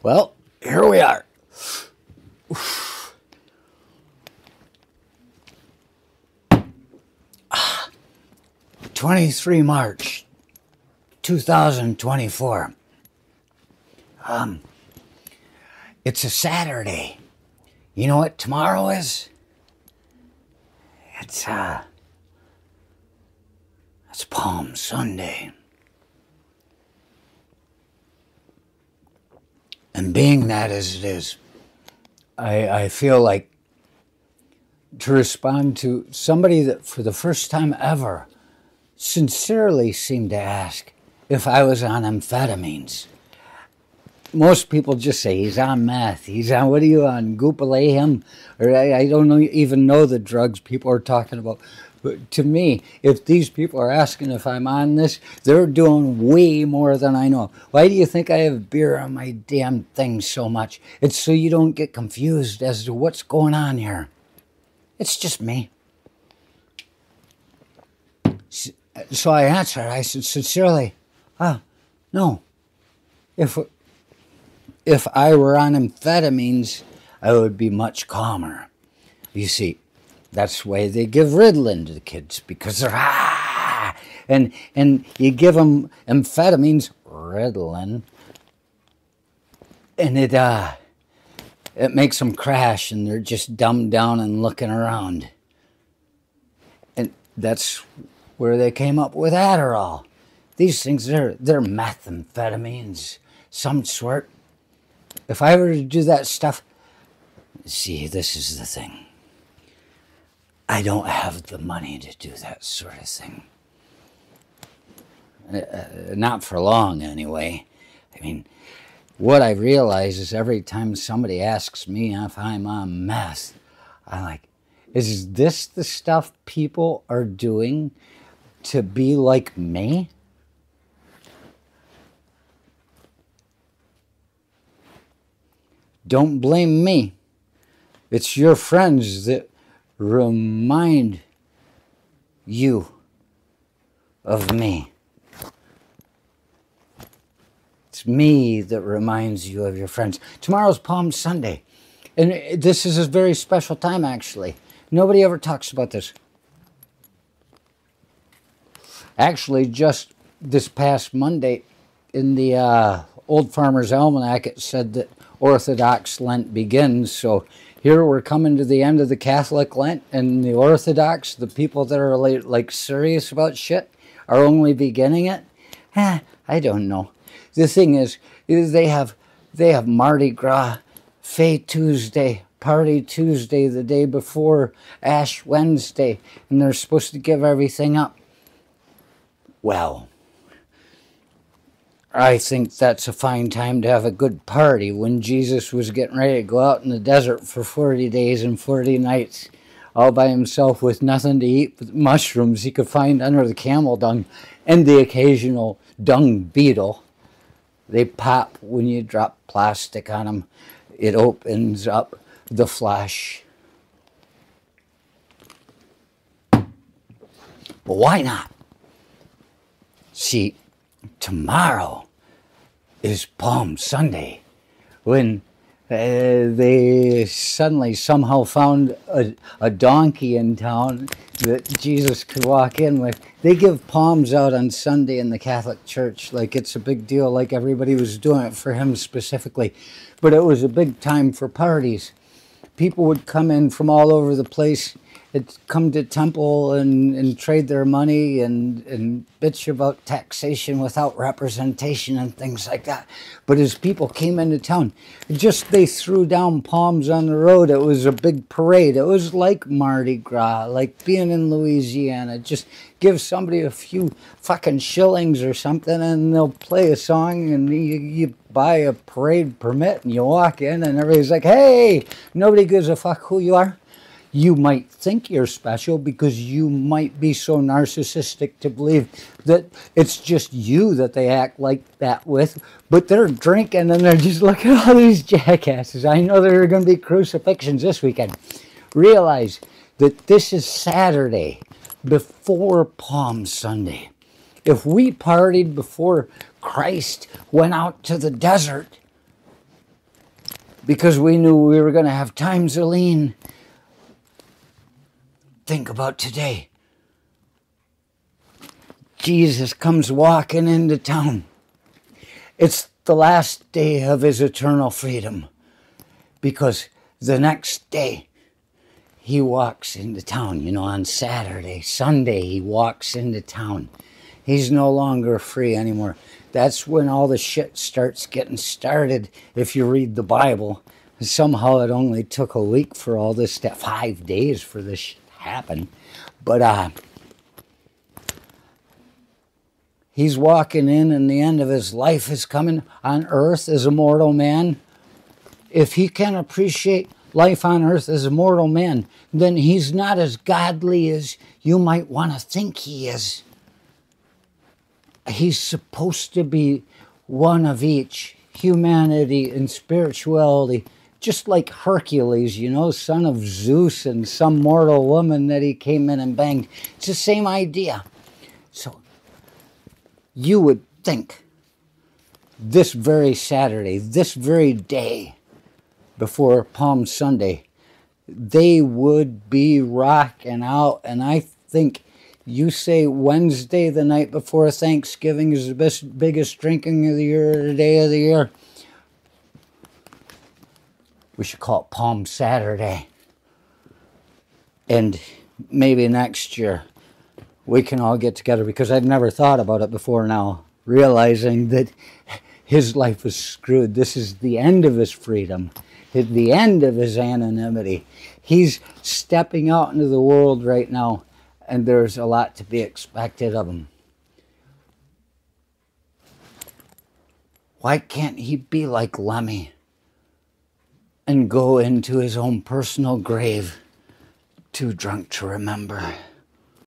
Well, here we are. 23 March 2024. It's a Saturday. You know what tomorrow is? It's Palm Sunday. And being that as it is, I feel like to respond to somebody that for the first time ever sincerely seemed to ask if I was on amphetamines. Most people just say he's on meth. He's on, what are you on, Gupaleum? Or I don't even know the drugs people are talking about. But to me, if these people are asking if I'm on this, they're doing way more than I know. Why do you think I have beer on my damn thing so much? It's so you don't get confused as to what's going on here. It's just me. So I answered. I said, sincerely, no. If I were on amphetamines, I would be much calmer. You see, that's why they give Ritalin to the kids, because they're and you give them amphetamines, Ritalin, and it makes them crash, and they're just dumbed down and looking around. And that's where they came up with Adderall. These things, they're methamphetamines, some sort. If I were to do that stuff, see, this is the thing. I don't have the money to do that sort of thing. Not for long, anyway. I mean, what I realize is every time somebody asks me if I'm on meth, I'm like, is this the stuff people are doing to be like me? Don't blame me. It's your friends that remind you of me. It's me that reminds you of your friends. Tomorrow's Palm Sunday. And this is a very special time, actually. Nobody ever talks about this. Actually, just this past Monday, in the Old Farmer's Almanac, it said that Orthodox Lent begins. So here we're coming to the end of the Catholic Lent, and the Orthodox, the people that are like serious about shit, are only beginning it. I don't know. The thing is they have Mardi Gras, Fay Tuesday, Party Tuesday, the day before Ash Wednesday, and they're supposed to give everything up. Well, I think that's a fine time to have a good party when Jesus was getting ready to go out in the desert for 40 days and 40 nights all by himself with nothing to eat but mushrooms he could find under the camel dung and the occasional dung beetle. They pop when you drop plastic on them. It opens up the flesh. But why not? See, tomorrow is Palm Sunday, when they suddenly somehow found a donkey in town that Jesus could walk in with. They give palms out on Sunday in the Catholic Church like it's a big deal, like everybody was doing it for him specifically. But it was a big time for parties. People would come in from all over the place. It'd come to temple and trade their money and bitch about taxation without representation and things like that. But as people came into town, they threw down palms on the road. It was a big parade. It was like Mardi Gras, like being in Louisiana. Just give somebody a few fucking shillings or something and they'll play a song, and you buy a parade permit and you walk in and everybody's like, hey, nobody gives a fuck who you are. You might think you're special because you might be so narcissistic to believe that it's just you that they act like that with, but they're drinking and they're just looking at all these jackasses. I know there are going to be crucifixions this weekend. Realize that this is Saturday before Palm Sunday. If we partied before Christ went out to the desert, because we knew we were going to have times of lean. Think about today. Jesus comes walking into town. It's the last day of his eternal freedom, because the next day he walks into town. You know, on Saturday, Sunday, he walks into town. He's no longer free anymore. That's when all the shit starts getting started, if you read the Bible. Somehow it only took a week for all this stuff, 5 days for this shit to happen. But he's walking in, and the end of his life is coming on earth as a mortal man. If he can appreciate life on earth as a mortal man, then he's not as godly as you might want to think he is. He's supposed to be one of each, humanity and spirituality, just like Hercules, you know, son of Zeus and some mortal woman that he came in and banged. It's the same idea. So you would think this very Saturday, this very day before Palm Sunday, they would be rocking out. And I think you say Wednesday, the night before Thanksgiving, is the biggest drinking of the year, the day of the year. We should call it Palm Saturday. And maybe next year we can all get together, because I've never thought about it before now, realizing that his life is screwed. This is the end of his freedom, the end of his anonymity. He's stepping out into the world right now, and there's a lot to be expected of him. Why can't he be like Lemmy and go into his own personal grave, too drunk to remember?